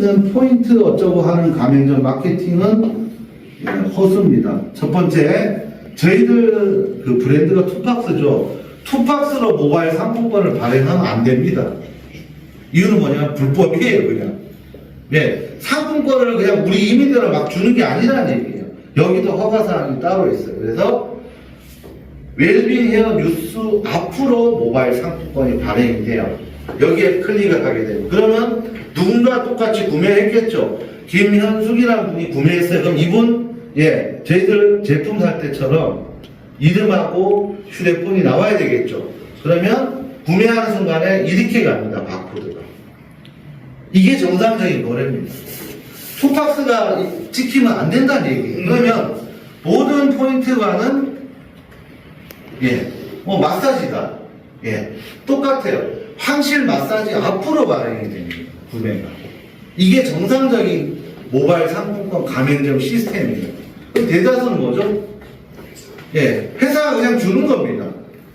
있는 포인트 어쩌고 하는 가맹점 마케팅은 허수입니다. 첫 번째, 저희들 그 브랜드가 투팍스죠. 투팍스로 모바일 상품권을 발행하면 안 됩니다. 이유는 뭐냐면 불법이에요, 그냥. 네, 상품권을 그냥 우리 이민들을 막 주는 게 아니라는 얘기예요. 여기도 허가사항이 따로 있어요. 그래서 웰빙 헤어 뉴스 앞으로 모바일 상품권이 발행이 돼요. 여기에 클릭을 하게 돼요. 그러면 누군가 똑같이 구매했겠죠. 김현숙이라는 분이 구매했어요. 그럼 이분, 저희들 제품 살 때처럼 이름하고 휴대폰이 나와야 되겠죠. 그러면 구매하는 순간에 이렇게 갑니다. 바코드가. 이게 정상적인 거래입니다. 투팍스가 찍히면 안 된다는 얘기예요. 그러면 모든 포인트와는 마사지다. 똑같아요. 황실 마사지 앞으로 발행이 됩니다. 구매가. 이게 정상적인 모바일 상품권 가맹점 시스템이에요. 그럼 대다수는 뭐죠? 회사가 그냥 주는 겁니다.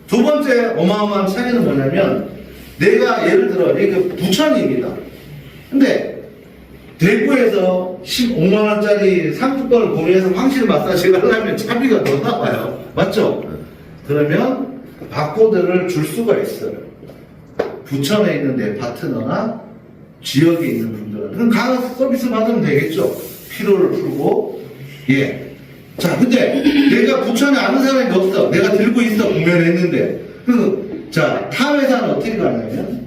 두 번째 어마어마한 차이는 뭐냐면, 내가 예를 들어, 이게 부천입니다. 근데 대구에서 15만원짜리 상품권을 구매해서 황실 마사지를 하려면 차비가 더 나와요. 맞죠? 그러면 바코드를 줄 수가 있어요. 부천에 있는 내 파트너나 지역에 있는 분들은. 그럼 가서 서비스 받으면 되겠죠. 피로를 풀고. 자, 근데 내가 부천에 아는 사람이 없어. 내가 들고 있어. 구매를 했는데. 자, 타 회사는 어떻게 가냐면,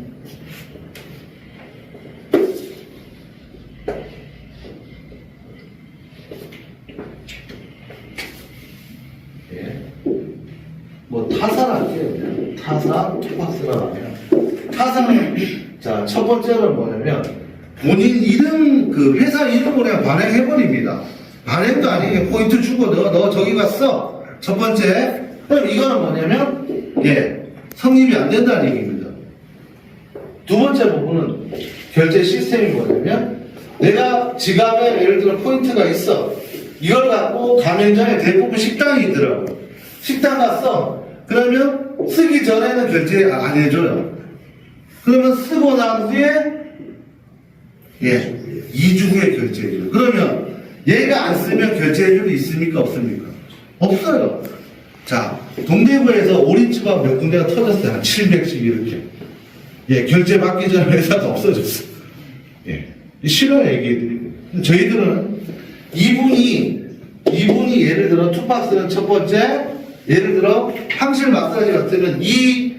타사랄게요. 타사, 투팍스라 하면. 타사는, 자, 첫 번째는 뭐냐면, 본인 이름, 그 회사 이름으로 그냥 발행해버립니다. 발행도 아니고 포인트 주고 너 저기 갔어. 첫 번째. 그럼 이거는 뭐냐면, 성립이 안 된다는 얘기입니다. 두 번째 부분은 결제 시스템이 뭐냐면, 내가 지갑에 예를 들어 포인트가 있어. 이걸 갖고 가맹점에 대부분 식당이 있더라고. 식당 갔어. 그러면 쓰기 전에는 결제 안 해줘요. 그러면 쓰고 난 후에 2주 후에 결제해줘요. 그러면 얘가 안 쓰면 결제해줄 수 있습니까? 없습니까? 없어요. 자, 동대구에서 오리집밥 몇 군데가 터졌어요. 한 700씩 이렇게. 결제 받기 전에 회사가 없어졌어요. 싫어요, 얘기해드리고. 저희들은 이분이 예를 들어 투팍스는 첫 번째, 예를 들어 황실 마사지 같으면 이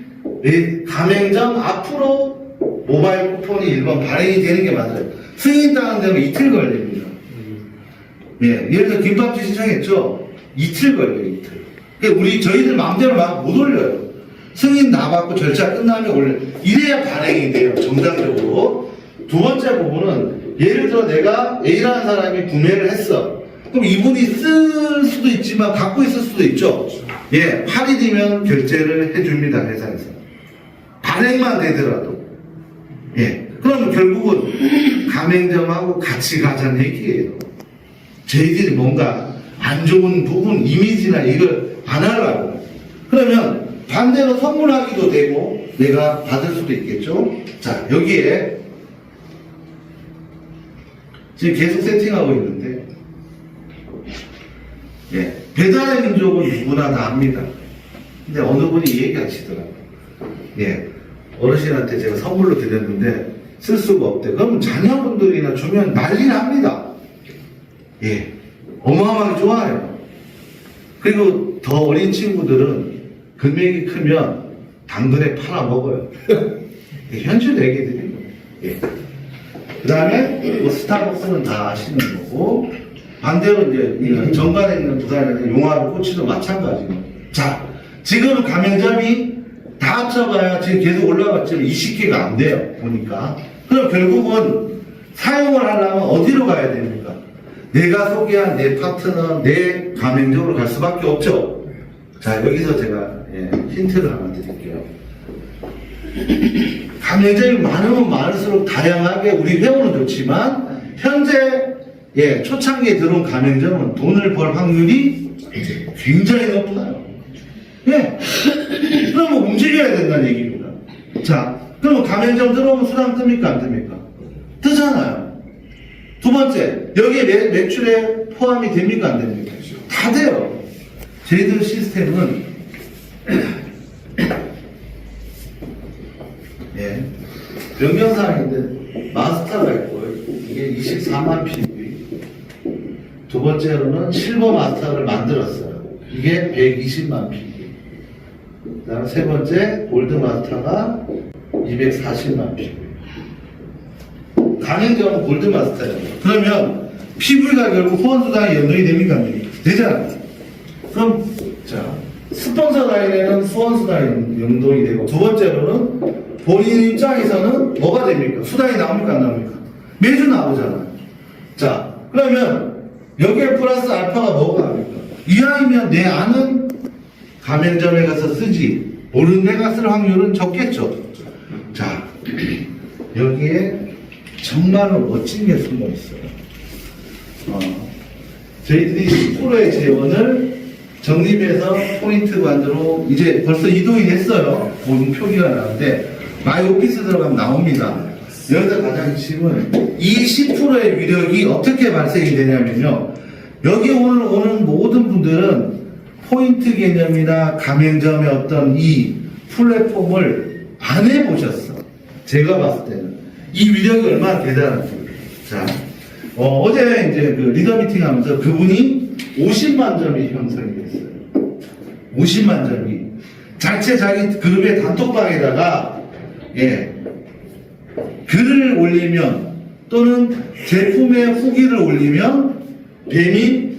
가맹점 앞으로 모바일 쿠폰이 일반 발행이 되는 게 맞아요. 승인 따는 데는 이틀 걸립니다. 예를 들어 김밥집 신청했죠? 이틀 걸려요, 이틀. 저희들 마음대로 막 못 올려요. 승인 다 받고 절차 끝나면 올려. 이래야 발행이 돼요, 정상적으로. 두 번째 부분은 예를 들어 내가 A라는 사람이 구매를 했어. 그럼 이분이 쓸 수도 있지만 갖고 있을 수도 있죠. 8일이면 결제를 해줍니다, 회사에서. 발행만 되더라도. 그러면 결국은 가맹점하고 같이 가자는 얘기예요. 저희들이 뭔가 안 좋은 부분, 이미지나 이걸 안 하려고. 그러면 반대로 선물하기도 되고 내가 받을 수도 있겠죠. 자, 여기에 지금 계속 세팅하고 있는데, 배달의 민족은 누구나 다 합니다. 근데 어느 분이 이 얘기 하시더라고요. 어르신한테 제가 선물로 드렸는데 쓸 수가 없대. 그러면 자녀분들이나 주면 난리 납니다. 어마어마하게 좋아해요. 그리고 더 어린 친구들은 금액이 크면 당근에 팔아먹어요. 현실 얘기들이. 그 다음에 스타벅스는 다 아시는 거고, 반대로 이제 정관에 있는 부산에 용화로 꼬치도 마찬가지고. 자, 지금 가맹점이 다 합쳐봐야 지금 계속 올라갔지만 20개가 안 돼요, 보니까. 그럼 결국은 사용을 하려면 어디로 가야 됩니까? 내가 소개한 내 파트너, 내 가맹점으로 갈 수밖에 없죠. 자, 여기서 제가 힌트를 하나 드릴게요. 가맹점이 많으면 많을수록 다양하게 우리 회원은 좋지만, 현재 초창기에 들어온 가맹점은 돈을 벌 확률이 굉장히 높아요. 그러면 움직여야 된다는 얘기입니다. 자, 그러면 가맹점 들어오면 수당 뜹니까? 안 뜹니까? 뜨잖아요. 번째, 여기에 매출에 포함이 됩니까? 안 됩니까? 다 돼요. 저희들 시스템은, 예, 변경사항인데, 마스터가 있고요. 이게 24만 PV. 두 번째로는 실버 마스터를 만들었어요. 이게 120만 PV. 그 다음 세 번째, 골드 마스터가 240만 PV. 가맹점은 골드 마스터예요. 그러면 PV가 결국 후원수당에 연동이 됩니까? 안 됩니까? 되잖아요. 그럼, 자, 스폰서 라인에는 후원수당이 연동이 되고, 두 번째로는 본인 입장에서는 뭐가 됩니까? 수당이 나옵니까? 안 나옵니까? 매주 나오잖아요. 자, 그러면 여기에 플러스 알파가 뭐가 나옵니까? 이왕이면 내 아는 가맹점에 가서 쓰지, 모르는 데가 쓸 확률은 적겠죠. 자, 여기에 정말로 멋진 게 숨어 있어요. 저희들이 10%의 재원을 적립해서 포인트 관으로 이제 벌써 이동이 됐어요. 모든 표기가 나오는데 마이 오피스 들어가면 나옵니다. 여기서 가장 핵심은 이 10%의 위력이 어떻게 발생이 되냐면요. 여기 오는 모든 분들은 포인트 개념이나 가맹점의 어떤 이 플랫폼을 안 해보셨어. 제가 봤을 때는. 이 위력이 얼마나 대단한지. 자, 어제 이제 그 리더 미팅 하면서 그분이 50만 점이 형성이 됐어요. 50만 점이. 자체 자기 그룹의 단톡방에다가, 예, 글을 올리면, 또는 제품의 후기를 올리면, 뱀이,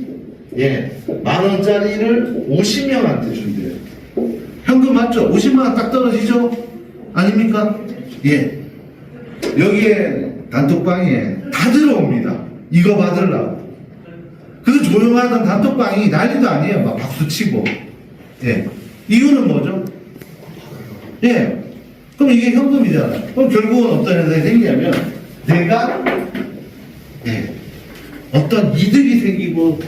예, 10,000원짜리를 50명한테 준대요. 현금 맞죠? 50만원 딱 떨어지죠? 아닙니까? 예. 여기에 단톡방에 다 들어옵니다. 이거 받으려고. 그 조용하던 단톡방이 난리도 아니에요. 막 박수 치고. 예. 이유는 뭐죠? 예. 그럼 이게 현금이잖아요. 그럼 결국은 어떤 현상이 생기냐면 내가, 예, 어떤 이득이 생기고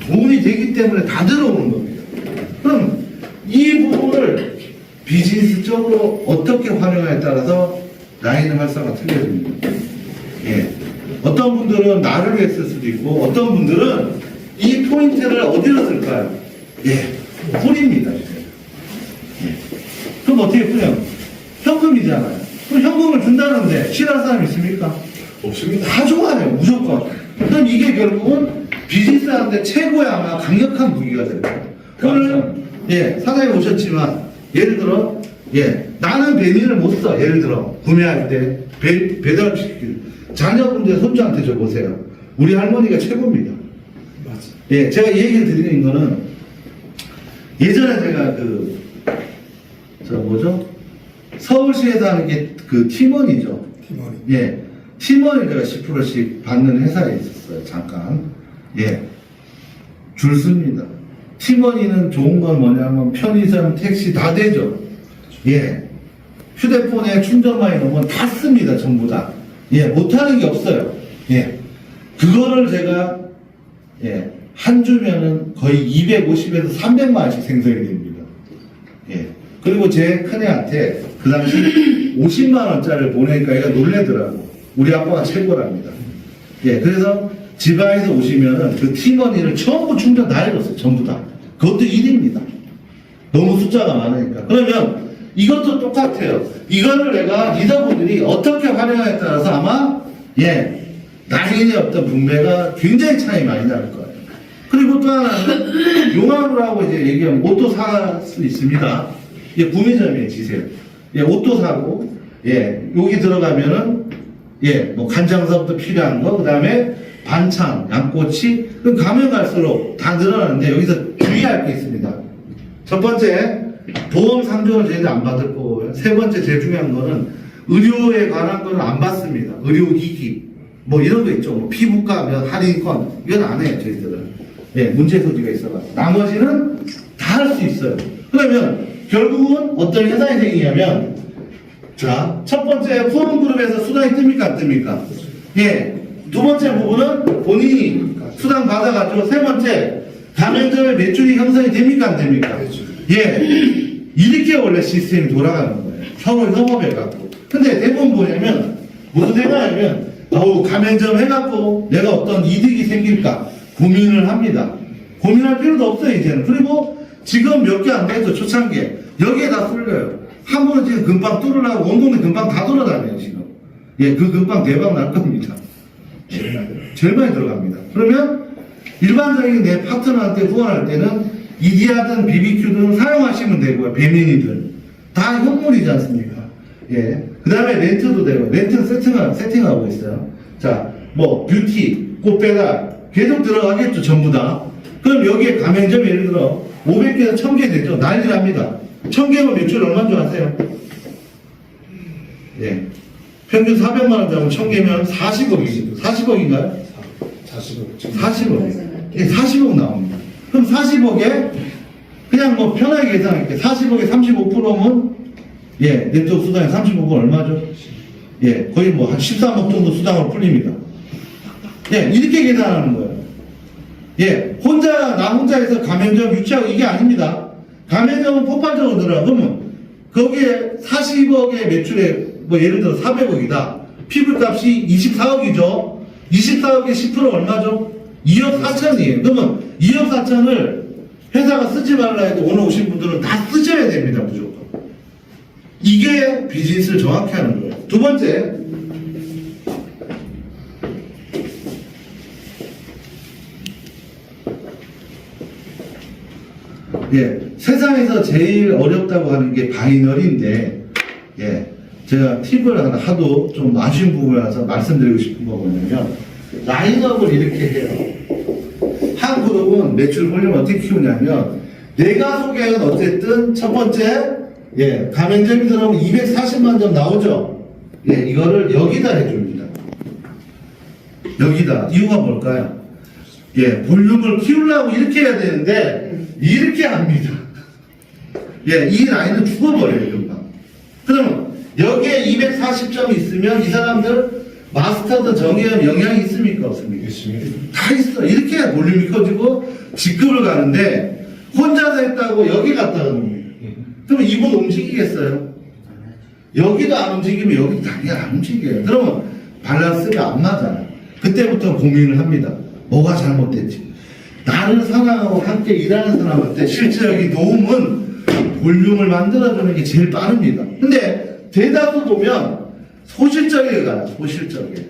돈이 되기 때문에 다 들어오는 겁니다. 그럼 이 부분을 비즈니스적으로 어떻게 활용하에 따라서 라인의 활성화가 틀려집니다. 예. 어떤 분들은 나를 위해 쓸 수도 있고, 어떤 분들은 이 포인트를 어디로 쓸까요? 예. 뿌립니다. 예. 그럼 어떻게 뿌려? 현금이잖아요. 그럼 현금을 준다는데 싫어하는 사람 있습니까? 없습니다. 다 좋아해요. 무조건. 그럼 이게 결국은 비즈니스 하는데 최고의 아마 강력한 무기가 됩니다. 오늘, 예, 사장님 오셨지만, 예를 들어, 예, 나는 베니를 못 써. 예를 들어, 구매할 때, 배달시킬. 자녀분들 손주한테 줘보세요. 우리 할머니가 최고입니다. 맞아. 예, 제가 이 얘기를 드리는 거는, 예전에 제가 서울시에서 하는 게 그 팀원이죠. 팀원이. 예. 팀원이 제가 10%씩 받는 회사에 있었어요. 잠깐. 예. 줄 씁니다. 팀원이는 좋은 건 뭐냐면 편의점, 택시 다 되죠. 예. 휴대폰에 충전만이 넣으면 다 씁니다. 전부 다. 예. 못하는 게 없어요. 예. 그거를 제가, 예. 한 주면은 거의 250에서 300만 원씩 생성이 됩니다. 예. 그리고 제 큰애한테 그 당시 50만 원짜리를 보내니까 얘가 놀래더라고. 우리 아빠가 최고랍니다. 예. 그래서 지방에서 오시면은 그 팀원이를 전부 충전 다 해줬어요. 전부 다. 그것도 일입니다. 너무 숫자가 많으니까. 그러면 이것도 똑같아요. 이거를 내가 리더분들이 어떻게 활용하에 따라서 아마, 예, 나중에 어떤 분배가 굉장히 차이 많이 날 거예요. 그리고 또 하나는 용암으로 하고 이제 얘기하면 옷도 살 수 있습니다. 예, 구매점에 지세요. 예, 옷도 사고, 예, 여기 들어가면은, 예, 뭐 간장서부터 필요한 거, 그 다음에 반찬, 양꼬치, 그 가면 갈수록 다 늘어나는데 여기서 주의할 게 있습니다. 첫 번째, 보험 상종을 저희들 안 받을 거고요. 세 번째, 제일 중요한 거는 의료에 관한 거는 안 받습니다. 의료기기, 뭐 이런 거 있죠. 뭐 피부과, 할인권, 이건 안 해요, 저희들은. 예, 문제 소지가 있어가지고. 나머지는 다 할 수 있어요. 그러면 결국은 어떤 현상이 생기냐면, 자, 첫 번째, 후원그룹에서 수당이 뜹니까, 안 뜹니까? 예. 두 번째 부분은 본인이 수당 받아가지고, 세 번째, 가맹점의 매출이 형성이 됩니까, 안 됩니까? 예. 이렇게 원래 시스템이 돌아가는 거예요. 서로 협업해갖고. 근데 대부분 뭐냐면, 무슨 생각하냐면, 가맹점 해갖고 내가 어떤 이득이 생길까 고민을 합니다. 고민할 필요도 없어요, 이제는. 그리고 지금 몇 개 안 돼서 초창기에 여기에 다 쏠려요. 한 번은 지금 금방 뚫으려고 온 동네 금방 다 돌아다녀요, 지금. 예, 그 금방 대박 날 겁니다. 제일 많이 들어갑니다. 그러면 일반적인 내 파트너한테 후원할 때는 이디야든 BBQ든 사용하시면 되고요, 배민이든. 다 현물이지 않습니까? 예. 그 다음에 렌트도 되고, 렌트 세팅하고 있어요. 자, 뭐, 뷰티, 꽃배달, 계속 들어가겠죠, 전부 다. 그럼 여기에 가맹점 예를 들어, 500개에서 1000개 되죠? 난리 납니다. 1000개면 매출 얼마인 줄 아세요? 예. 평균 400만원 잡으면 1000개면 40억이죠. 40억인가요? 40억. 예, 40억 나옵니다. 그럼 40억에, 그냥 뭐 편하게 계산할게요. 40억에 35%면, 예, 넷업 수당이 35% 얼마죠? 예, 거의 뭐 한 13억 정도 수당으로 풀립니다. 예, 이렇게 계산하는 거예요. 예, 나 혼자 해서 가맹점 유치하고 이게 아닙니다. 가맹점은 폭발적으로 들어가. 그러면 거기에 40억의 매출에 뭐 예를 들어 400억이다. 피부값이 24억이죠. 24억에 10% 얼마죠? 2억 4천이에요. 그러면 2억 4천을 회사가 쓰지 말라 해도 오늘 오신 분들은 다 쓰셔야 됩니다, 무조건. 이게 비즈니스를 정확히 하는 거예요. 두 번째, 예, 세상에서 제일 어렵다고 하는 게 바이너리인데, 예, 제가 팁을 하도 좀 아쉬운 부분이라서 말씀드리고 싶은 거 뭐냐면, 라인업을 이렇게 해요. 한 그룹은 매출 볼륨을 어떻게 키우냐면, 내가 소개한 어쨌든 첫 번째, 예, 가맹점이 들어오면 240만 점 나오죠? 예, 이거를 여기다 해줍니다. 여기다. 이유가 뭘까요? 예, 볼륨을 키우려고 이렇게 해야 되는데, 이렇게 합니다. 예, 이 라인은 죽어버려요, 금방. 그러면 여기에 240점이 있으면 이 사람들 마스터든 정의원 영향이 있습니까? 없습니까? 다 있어. 이렇게 해야 볼륨이 커지고 직급을 가는데 혼자서 했다고 여기 갔다가 옵니다. 그러면 이분 움직이겠어요? 여기도 안 움직이면 여기도 당연히 안 움직여요. 그러면 밸런스가 안 맞아요. 그때부터 고민을 합니다. 뭐가 잘못됐지? 나를 사랑하고 함께 일하는 사람한테 실질적인 도움은 볼륨을 만들어주는 게 제일 빠릅니다. 근데 대다수 보면 소실적이게 가요. 소실적이게.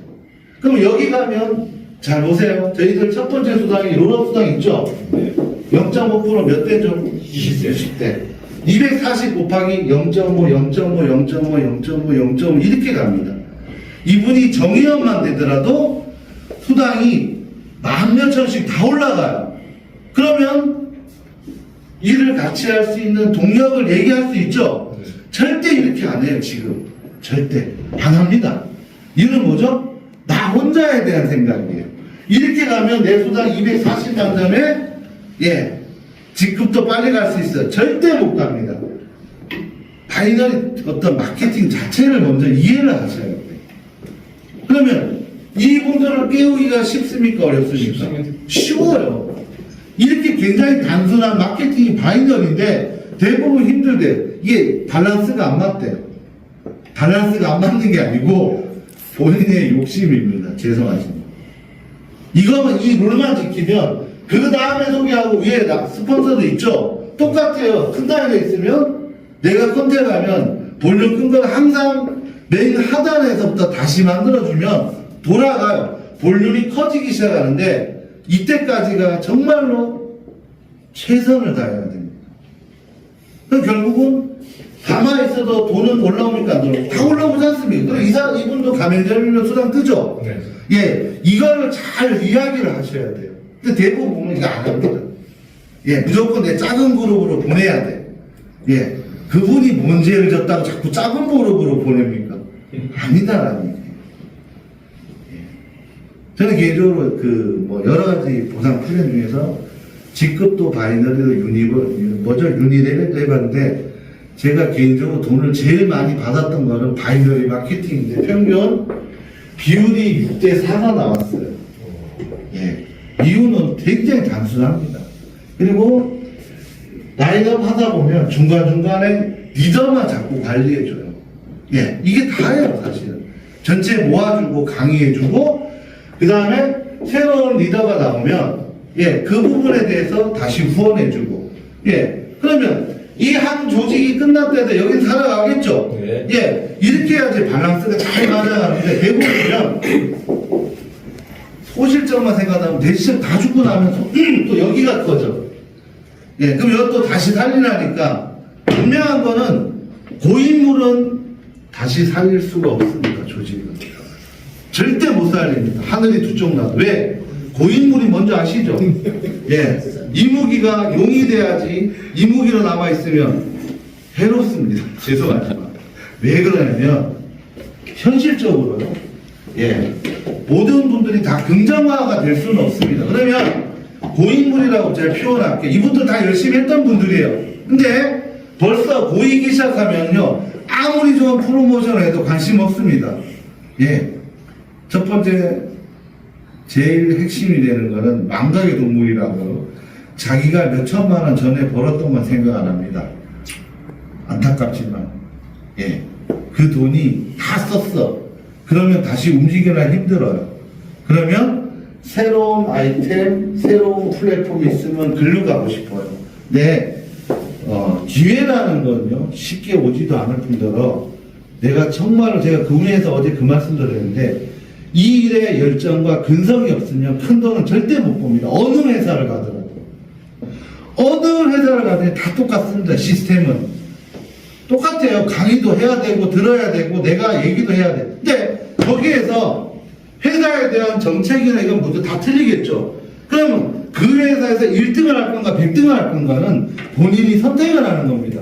그럼 여기 가면 잘 보세요. 저희들 첫 번째 수당이 롤업 수당 있죠? 0.5% 몇 대죠? 20대. 240 곱하기 0.5, 0.5, 0.5, 0.5, 0.5 이렇게 갑니다. 이분이 정의원만 되더라도 수당이 만 몇천씩 다 올라가요. 그러면 일을 같이 할 수 있는 동력을 얘기할 수 있죠? 절대 이렇게 안 해요, 지금. 절대. 안 합니다. 이유는 뭐죠? 나 혼자에 대한 생각이에요. 이렇게 가면 내 수당 240만 점에, 예, 직급도 빨리 갈 수 있어요. 절대 못 갑니다. 바이너리 어떤 마케팅 자체를 먼저 이해를 하셔야 돼요. 그러면 이분들을 깨우기가 쉽습니까? 어렵습니까? 쉬워요. 이렇게 굉장히 단순한 마케팅이 바이너리인데 대부분 힘들대. 이게 밸런스가 안 맞대요. 밸런스가 안 맞는 게 아니고 본인의 욕심입니다. 죄송하지만. 이거는 이 룰만 지키면 그 다음에 소개하고 위에 스폰서도 있죠? 똑같아요. 큰 단위가 있으면 내가 컨택하면 볼륨 큰 걸 항상 메인 하단에서부터 다시 만들어주면 돌아가요. 볼륨이 커지기 시작하는데 이때까지가 정말로 최선을 다해야 됩니다. 그럼 결국은 가만히 있어도 돈은 올라오니까 안 올라오고 다 올라오지 않습니까? 그럼 이분도 가맹점이면 수당 뜨죠? 네. 예, 이거를 잘 이야기를 하셔야 돼요. 근데 대부분 보면 이거 안 합니다. 예, 무조건 내 작은 그룹으로 보내야 돼. 예, 그분이 뭔 죄를 졌다고 자꾸 작은 그룹으로 보냅니까? 아니다라는 얘기예요. 저는 개인적으로 뭐 여러 가지 보상 플랜 중에서 직급도 바이너리도 유니레벨도 해봤는데 제가 개인적으로 돈을 제일 많이 받았던 거는 바이너리 마케팅인데 평균 비율이 6대4가 나왔어요. 예. 이유는 굉장히 단순합니다. 그리고 라인업 하다 보면 중간중간에 리더만 자꾸 관리해줘요. 예. 이게 다예요, 사실은. 전체 모아주고 강의해주고 그 다음에 새로운 리더가 나오면 그 부분에 대해서 다시 후원해주고 그러면 이 한 조직이 끝났을 때 여긴 살아가겠죠. 네. 이렇게 해야지 밸런스가 잘 맞아가는데 대부분은 소실적만 생각하면 대시점 다 죽고 나면 또 여기가 커져. 그럼 이것도 다시 살리라니까 분명한 거는 고인물은 다시 살릴 수가 없습니다. 조직은 절대 못 살립니다. 하늘이 두 쪽 나도. 왜? 고인물이 먼저 아시죠? 이무기가 용이 돼야지 이무기로 남아있으면 해롭습니다. 죄송하지만 왜 그러냐면 현실적으로요 모든 분들이 다 긍정화가 될 수는 없습니다. 그러면 고인물이라고 제가 표현할게요. 이분들 다 열심히 했던 분들이에요. 근데 벌써 고이기 시작하면요 아무리 좋은 프로모션을 해도 관심 없습니다. 첫 번째 제일 핵심이 되는 거는 망각의 동물이라고 자기가 몇 천만 원 전에 벌었던 건 생각 안 합니다. 안타깝지만 그 돈이 다 썼어. 그러면 다시 움직이기가 힘들어요. 그러면 새로운 아이템, 새로운 플랫폼이 있으면 글로 가고 싶어요. 기회라는 건요 쉽게 오지도 않을 뿐더러 내가 정말 제가 금회에서 어제 그 말씀도 드렸는데 이 일에 열정과 근성이 없으면 큰 돈은 절대 못 봅니다. 어느 회사를 가더라도 다 똑같습니다. 시스템은 똑같아요. 강의도 해야 되고 들어야 되고 내가 얘기도 해야 돼. 근데 거기에서 회사에 대한 정책이나 이건 모두 다 틀리겠죠. 그러면 그 회사에서 1등을 할 건가 100등을 할 건가는 본인이 선택을 하는 겁니다.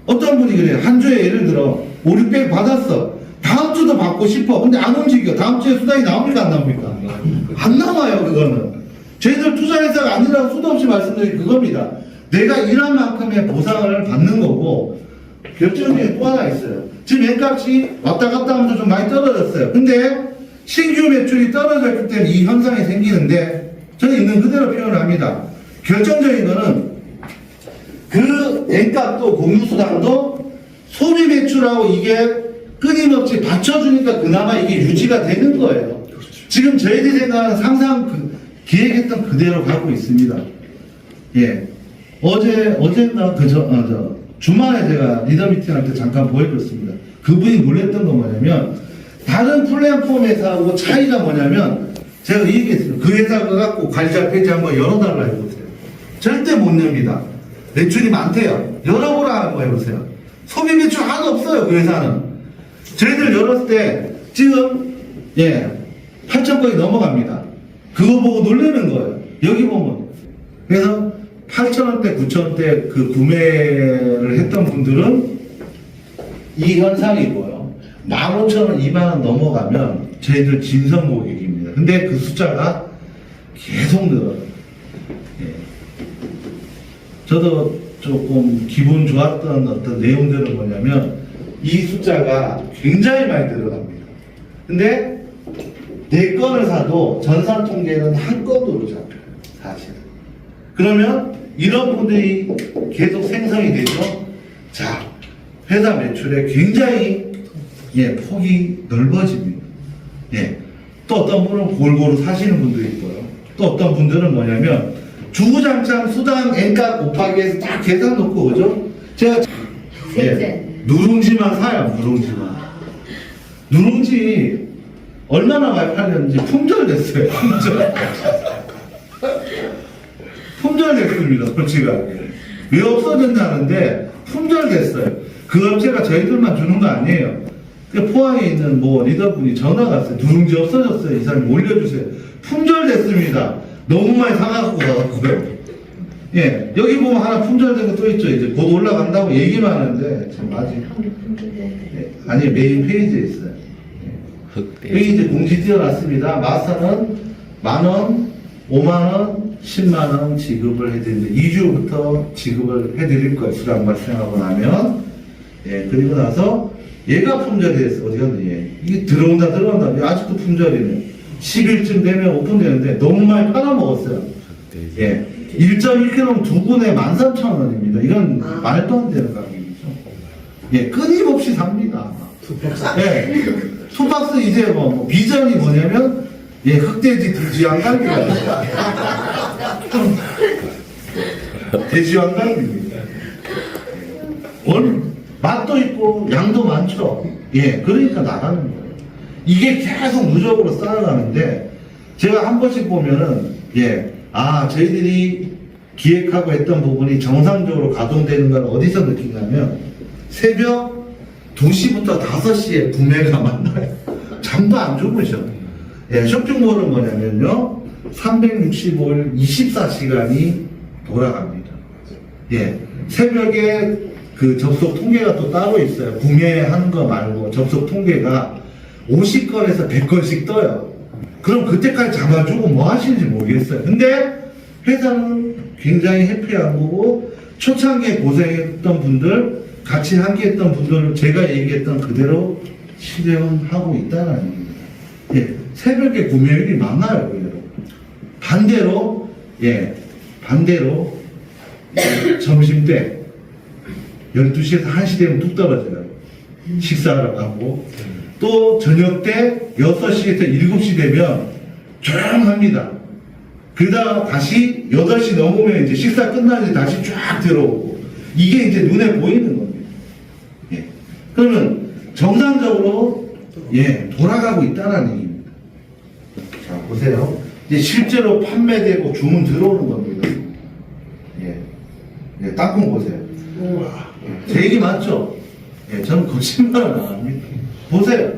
어떤 분이 그래요. 한 주에 예를 들어 5, 600 받았어. 다음 주도 받고 싶어. 근데 안 움직여. 다음 주에 수당이 나옵니까 안 나옵니까? 안 나와요. 그거는 저희들 투자회사가 아니라고 수도 없이 말씀드린 그겁니다. 내가 일한 만큼의 보상을 받는 거고 결정 중에 또 하나 있어요. 지금 매값이 왔다 갔다 하면서 좀 많이 떨어졌어요. 근데 신규 매출이 떨어졌기 때문에 이 현상이 생기는데 저는 있는 그대로 표현을 합니다. 결정적인 거는 그 N값도 공유수당도 소비 매출하고 이게 끊임없이 받쳐주니까 그나마 이게 유지가 되는 거예요. 지금 저희들이 생각하는 상상 기획했던 그대로 가고 있습니다. 어젠가 주말에 제가 리더 미팅할 때 잠깐 보여줬습니다. 그분이 놀랬던 건 뭐냐면 다른 플랫폼 회사하고 차이가 뭐냐면 제가 이 얘기했어요. 그 회사가 갖고 관리자 페이지 한번 열어달라 해보세요. 절대 못 냅니다. 매출이 많대요. 열어보라 하고 해보세요. 소비 매출 하나도 없어요. 그 회사는. 저희들 열었을 때 지금 8천 건이 넘어갑니다. 그거 보고 놀라는 거예요. 여기 보면. 그래서 8,000원대, 9,000원대 그 구매를 했던 분들은 이 현상이고요. 15,000원, 2만원 넘어가면 저희들 진성 고객입니다. 근데 그 숫자가 계속 늘어요. 저도 조금 기분 좋았던 어떤 내용들은 뭐냐면 이 숫자가 굉장히 많이 들어갑니다. 근데 4건을 사도 전산 통계는 한 건으로 잡혀요. 사실은. 그러면 이런 분들이 계속 생성이 되죠. 자, 회사 매출에 굉장히 폭이 넓어집니다. 또 어떤 분은 골고루 사시는 분도 있고요. 또 어떤 분들은 뭐냐면 주구장창 수당 N값 곱하기 해서 딱 계산 놓고 오죠. 제가 누룽지만 사요. 누룽지 얼마나 많이 팔렸는지 품절됐어요. 품절됐습니다. 솔직하게. 왜 없어졌냐는데 품절됐어요. 그 업체가 저희들만 주는 거 아니에요. 그 포항에 있는 리더분이 전화가 왔어요. 누룽지 없어졌어요. 이 사람이 올려주세요. 품절됐습니다. 너무 많이 사갖고 가갖고요. 여기 보면 하나 품절된 거 또 있죠. 이제 곧 올라간다고 얘기만 하는데 지금 아직 아니 메인 페이지에 있어요. 페이지 공지 띄워놨습니다. 마스터는 10,000원, 50,000원, 100,000원 지급을 해드리는데 2주부터 지급을 해드릴 거예요. 수량 발생하고 나면. 그리고 나서 얘가 품절이 됐어. 어디 갔니? 이게 들어온다. 아직도 품절이네. 10일쯤 되면 오픈되는데 너무 많이 팔아먹었어요. 1.1kg 두 분에 13,000원입니다. 이건 말도 안 되는 가격이죠. 끊임없이 삽니다. 예. 투박스 이제 뭐 비전이 뭐냐면, 예, 흑돼지 돼지왕갈비가 돼지왕갈비입니다. 맛도 있고 양도 많죠. 예, 그러니까 나가는 거예요. 이게 계속 누적으로 쌓아가는데 제가 한 번씩 보면은 저희들이 기획하고 했던 부분이 정상적으로 가동되는 건 어디서 느끼냐면 새벽 2시부터 5시에 구매가 만나요. 잠도 안 주무셔. 쇼핑몰은 뭐냐면요 365일 24시간이 돌아갑니다. 새벽에 그 접속 통계가 또 따로 있어요. 구매하는 거 말고 접속 통계가 50건에서 100건씩 떠요. 그럼 그때까지 잡아주고 뭐 하시는지 모르겠어요. 근데 회사는 굉장히 해피한 거고 초창기에 고생했던 분들, 같이 함께했던 분들은 제가 얘기했던 그대로 실행하고 있다는 얘기입니다. 새벽에 구매율이 많아요. 반대로 점심때 12시에서 1시 되면 뚝 떨어져요. 식사하러 가고 또 저녁 때 6시에서 7시 되면 조용합니다. 그러다가 다시 8시 넘으면 이제 식사 끝나는데 다시 쫙 들어오고 이게 이제 눈에 보이는 겁니다. 그러면 정상적으로 돌아가고 있다는 얘기입니다. 자 보세요. 이제 실제로 판매되고 주문 들어오는 겁니다. 땅콩 보세요. 제 얘기 맞죠? 저는 거짓말을 안 합니다. 보세요.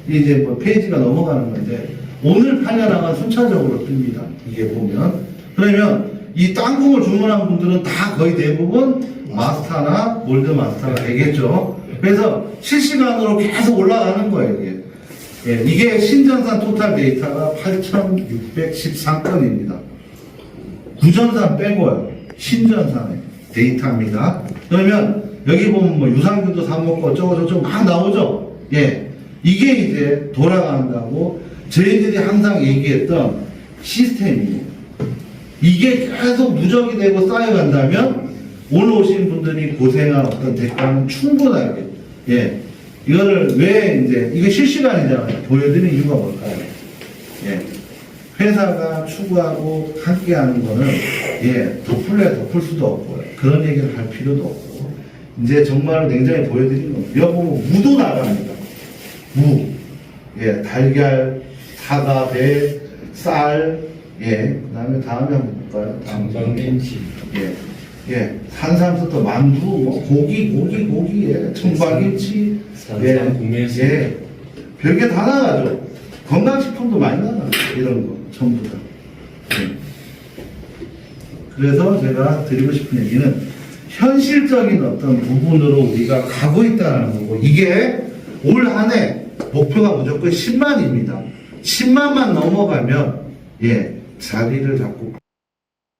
이제 뭐 페이지가 넘어가는 건데 오늘 팔려나간 순차적으로 뜹니다. 이게 보면 그러면 이 땅콩을 주문한 분들은 다 거의 대부분 마스터나 몰드 마스터가 되겠죠. 그래서 실시간으로 계속 올라가는 거예요. 이게 신전산 토탈 데이터가 8,613건입니다. 구전산 빼고요. 신전산의 데이터입니다. 그러면 여기 보면 뭐 유산균도 사 먹고 어쩌고저쩌고 막 나오죠. 이게 이제 돌아간다고 저희들이 항상 얘기했던 시스템이에요. 이게 계속 누적이 되고 쌓여간다면 오늘 오신 분들이 고생한 어떤 대가는 충분하게 이거를 왜 이제 이거 실시간이잖아요. 보여드리는 이유가 뭘까요? 회사가 추구하고 함께하는 거는 덮을 수도 없고요. 그런 얘기를 할 필요도 없고 이제 정말 냉정히 보여드리는 겁니다. 여기 보면 무도 나갑니다. 무, 달걀, 사과, 배, 쌀, 그다음에 다음에 한번 볼까요? 청방김치. 산삼부터 만두, 뭐 고기, 청방김치, 산삼 별게 다 나가죠. 건강식품도 많이 나가요. 이런 거 전부 다. 그래서 제가 드리고 싶은 얘기는 현실적인 어떤 부분으로 우리가 가고 있다는 거고 이게 올 한 해 목표가 무조건 10만입니다. 10만만 넘어가면 자리를 잡고